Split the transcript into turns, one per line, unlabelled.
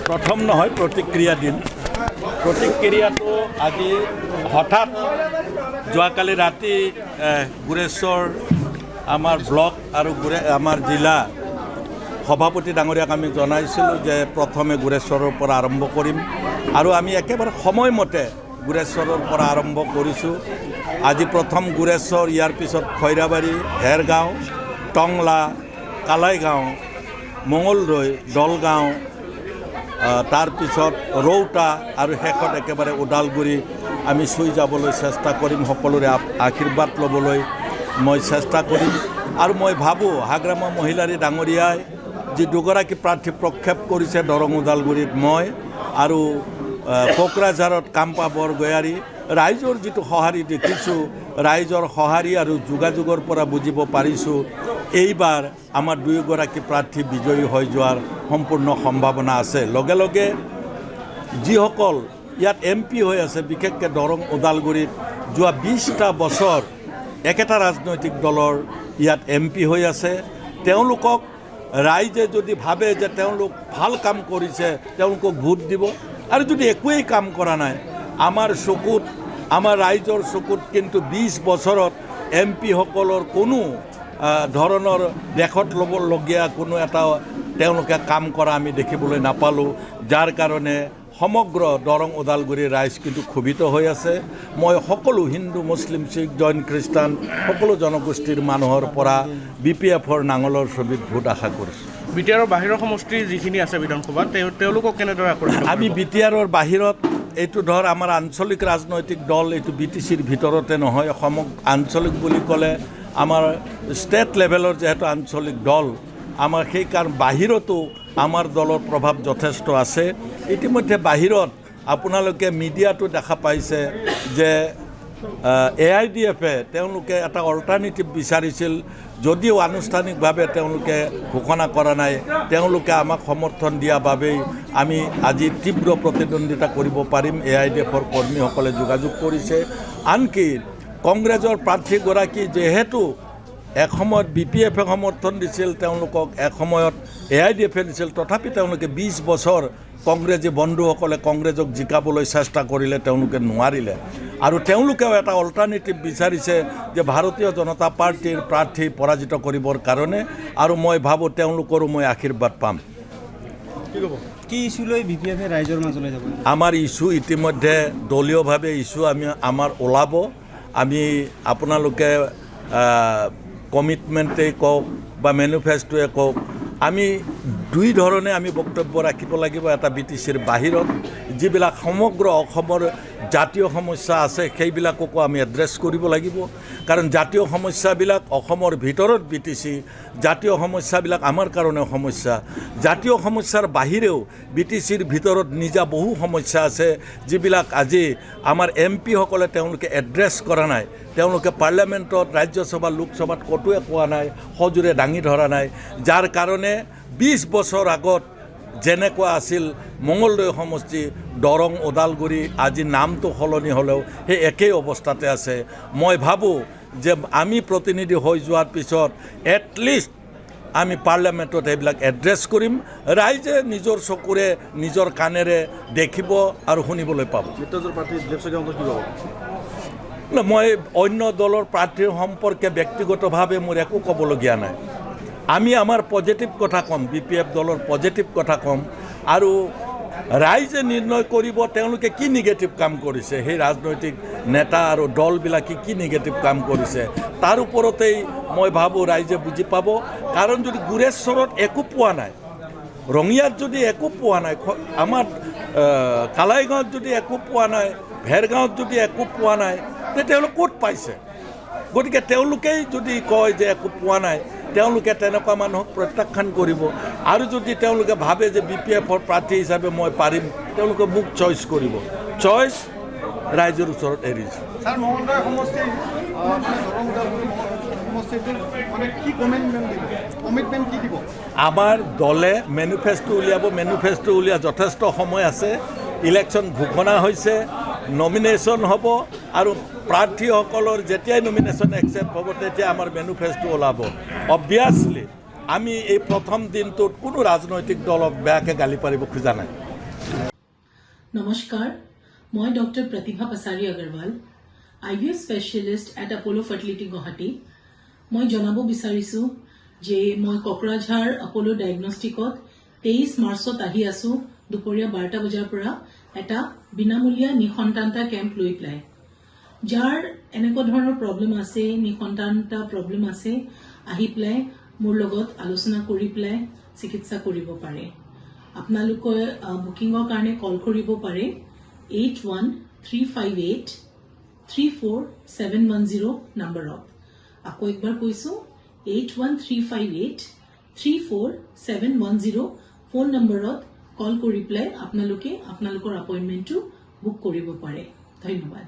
প্ৰথম নহয় প্ৰতিক্ৰিয়া দিন প্ৰতিক্ৰিয়াটো আজি হঠাৎ যোৱাকালি ৰাতি গুৰেশ্বৰ আমাৰ ব্লক আৰু আমাৰ জিলা সভাপতি ডাঙৰীয়াক আমি জনাইছিলোঁ যে প্ৰথমে গুৰেশ্বৰৰ পৰা আৰম্ভ কৰিম আৰু আমি একেবাৰে সময়মতে গুৰেশ্বৰৰ পৰা আৰম্ভ কৰিছোঁ। আজি প্ৰথম গুৰেশ্বৰ, ইয়াৰ পিছত খৈৰাবাৰী, হেৰগাঁও, টংলা, কালাইগাঁও, মঙলদৈ, দলগাঁও, তাৰপিছত ৰৌতা আৰু শেষত একেবাৰে ওদালগুৰি আমি চুই যাবলৈ চেষ্টা কৰিম। সকলোৰে আশীৰ্বাদ ল'বলৈ মই চেষ্টা কৰিম আৰু মই ভাবোঁ হাগ্ৰামা মহিলাৰী ডাঙৰীয়াই যি দুগৰাকী প্ৰাৰ্থী প্ৰক্ষেপ কৰিছে দৰং ওদালগুৰিত মই আৰু কোকৰাঝাৰত কাম্পা বৰগয়াৰী, ৰাইজৰ যিটো সঁহাৰি দেখিছোঁ, ৰাইজৰ সঁহাৰি আৰু যোগাযোগৰ পৰা বুজিব পাৰিছোঁ এইবাৰ আমাৰ দুয়োগৰাকী প্ৰাৰ্থী বিজয়ী হৈ যোৱাৰ সম্পূৰ্ণ সম্ভাৱনা আছে। লগে লগে যিসকল ইয়াত MP হৈ আছে, বিশেষকৈ দৰং ওদালগুৰিত যোৱা 20টা বছৰ একেটা ৰাজনৈতিক দলৰ ইয়াত MP হৈ আছে, তেওঁলোকক ৰাইজে যদি ভাবে যে তেওঁলোক ভাল কাম কৰিছে তেওঁলোকক ভোট দিব আৰু যদি একোৱেই কাম কৰা নাই আমাৰ চকুত, আমাৰ ৰাইজৰ চকুত কিন্তু 20 বছৰত MP সকলৰ কোনো ধৰণৰ দেশত ল'বলগীয়া কোনো এটা তেওঁলোকে কাম কৰা আমি দেখিবলৈ নাপালোঁ, যাৰ কাৰণে সমগ্ৰ দৰং ওদালগুৰিৰ ৰাইজ কিন্তু ক্ষোভিত হৈ আছে। মই সকলো হিন্দু, মুছলিম, শিখ, জৈন, খ্ৰীষ্টান সকলো জনগোষ্ঠীৰ মানুহৰ পৰা BPFৰ নাঙলৰ ছবিত ভোট আশা কৰিছোঁ।
BTRৰ বাহিৰৰ সমষ্টি যিখিনি আছে বিধানসভাত তেওঁলোকক কেনেদৰে আকৰ্ষিত?
আমি BTRৰ বাহিৰত এইটো ধৰ আমাৰ আঞ্চলিক ৰাজনৈতিক দল, এইটো BTCৰ ভিতৰতে নহয়, আঞ্চলিক বুলি ক'লে আমাৰ ষ্টেট লেভেলৰ যিহেতু আঞ্চলিক দল, আমাৰ সেইকাৰণ বাহিৰতো আমাৰ দলৰ প্ৰভাৱ যথেষ্ট আছে। ইতিমধ্যে বাহিৰত আপোনালোকে মিডিয়াটো দেখা পাইছে যে AIDFে তেওঁলোকে এটা অল্টাৰনেটিভ বিচাৰিছিল, যদিও আনুষ্ঠানিকভাৱে তেওঁলোকে ঘোষণা কৰা নাই, তেওঁলোকে আমাক সমৰ্থন দিয়া বাবেই আমি আজি তীব্ৰ প্ৰতিদ্বন্দ্বিতা কৰিব পাৰিম। AIDFৰ কৰ্মীসকলে যোগাযোগ কৰিছে। আনকি কংগ্ৰেছৰ প্ৰাৰ্থীগৰাকী যিহেতু এসময়ত BPFে সমৰ্থন দিছিল, তেওঁলোকক এসময়ত AIDFে দিছিল, তথাপি তেওঁলোকে 20 বছৰ কংগ্ৰেছী বন্ধুসকলে কংগ্ৰেছক জিকাবলৈ চেষ্টা কৰিলে, তেওঁলোকে নোৱাৰিলে আৰু তেওঁলোকেও এটা অল্টাৰনেটিভ বিচাৰিছে যে ভাৰতীয় জনতা পাৰ্টীৰ প্ৰাৰ্থী পৰাজিত কৰিবৰ কাৰণে, আৰু মই ভাবোঁ তেওঁলোকৰো মই আশীৰ্বাদ পাম।
কি ইছ্যু লৈ BPFে ৰাইজৰ মাজলৈ যাব? আমাৰ
ইছ্যু ইতিমধ্যে দলীয়ভাৱে ইছ্যু আমাৰ ওলাব। আমি আপোনালোকে কমিটমেণ্টেই কওক বা মেনিফেষ্টোৱে কওক, আমি দুই ধৰণে আমি বক্তব্য ৰাখিব লাগিব। এটা BTCৰ বাহিৰত যিবিলাক সমগ্ৰ অসমৰ জাতীয় সমস্যা আছে সেইবিলাককো আমি এড্ৰেছ কৰিব লাগিব, কাৰণ জাতীয় সমস্যাবিলাক অসমৰ ভিতৰত BTC, জাতীয় সমস্যাবিলাক আমাৰ কাৰণে সমস্যা। জাতীয় সমস্যাৰ বাহিৰেও BTCৰ ভিতৰত নিজা বহু সমস্যা আছে যিবিলাক আজি আমাৰ MP সকলে তেওঁলোকে এড্ৰেছ কৰা নাই, তেওঁলোকে পাৰ্লিয়ামেণ্টত, ৰাজ্যসভা, লোকসভাত ক'তোৱে কোৱা নাই, সজোৰে দাঙি ধৰা নাই, যাৰ কাৰণে 20 বছৰ আগত যেনেকুৱা আছিল মঙলদৈ সমষ্টি, দৰং ওদালগুৰি আজি নামটো সলনি হ'লেও সেই একেই অৱস্থাতে আছে। মই ভাবোঁ যে আমি প্ৰতিনিধি হৈ যোৱাৰ পিছত এটলিষ্ট আমি পাৰ্লিয়ামেণ্টত এইবিলাক এড্ৰেছ কৰিম, ৰাইজে নিজৰ চকুৰে নিজৰ কাণেৰে দেখিব আৰু শুনিবলৈ পাব। মই অন্য দলৰ প্ৰাৰ্থীৰ সম্পৰ্কে ব্যক্তিগতভাৱে মোৰ একো ক'বলগীয়া নাই। আমি আমাৰ পজিটিভ কথা ক'ম, BPF দলৰ পজিটিভ কথা ক'ম, আৰু ৰাইজে নিৰ্ণয় কৰিব তেওঁলোকে কি নিগেটিভ কাম কৰিছে, সেই ৰাজনৈতিক নেতা আৰু দলবিলাকে কি নিগেটিভ কাম কৰিছে তাৰ ওপৰতেই মই ভাবোঁ ৰাইজে বুজি পাব। কাৰণ যদি গুৰেশ্বৰত একো পোৱা নাই, ৰঙিয়াত যদি একো পোৱা নাই, আমাৰ কালাইগাঁৱত যদি একো পোৱা নাই, ভেৰগাঁৱত যদি একো পোৱা নাই, তেতিয়াহ'লে ক'ত পাইছে? গতিকে তেওঁলোকেই যদি কয় যে একো পোৱা নাই, তেওঁলোকে তেনেকুৱা মানুহক প্ৰত্যাখ্যান কৰিব, আৰু যদি তেওঁলোকে ভাবে যে BPFৰ প্ৰাৰ্থী হিচাপে মই পাৰিম, তেওঁলোকে মোক চইচ কৰিব। চইচ ৰাইজৰ ওচৰত এৰিছোঁ। আমাৰ দলে মেনিফেষ্টো উলিয়াব, মেনিফেষ্টো উলিওৱা যথেষ্ট সময় আছে। ইলেকশ্যন ঘোষণা হৈছে, নমিনেশ্যন হ'ব, আৰু প্ৰাৰ্থীসকলৰ যেতিয়াই নমিনেশ্যন একচেপ্ট হ'ব তেতিয়া আমাৰ মেনিফেষ্টো ওলাব। অবভিয়াছলি আমি এই প্ৰথম দিনটোত কোনো ৰাজনৈতিক দলক বেয়াকৈ গালি পাৰিব খোজা নাই।
নমস্কাৰ মই doctor Pratibha Pachari Agarwal IVF specialist at Apollo fertility Guwahati মই জনাব বিচাৰিছো যে মই কোকৰাঝাৰ আপোলো ডায়াগনষ্টিকত 23 মাৰ্চত আহি আছো দুপৰীয়া 12টা বজাৰ পৰা এটা বিনামূলীয়া নিসন্তানতা কেম্প লৈ পেলাই যাৰ এনেকুৱা ধৰণৰ প্ৰব্লেম আছে নিসন্তানতা প্ৰব্লেম আছে আহি পেলাই মোৰ লগত আলোচনা কৰি পেলাই চিকিৎসা কৰিব পাৰে আপোনালোকে বুকিংৰ কাৰণে কল কৰিব পাৰে 8135834710 নম্বৰত আকৌ একবাৰ কৈছো 8135834710 ফোন নম্বৰত কল কৰি পেলাই আপোনালোকে আপোনালোকৰ এপইণ্টমেণ্টটো বুক কৰিব পাৰে ধন্যবাদ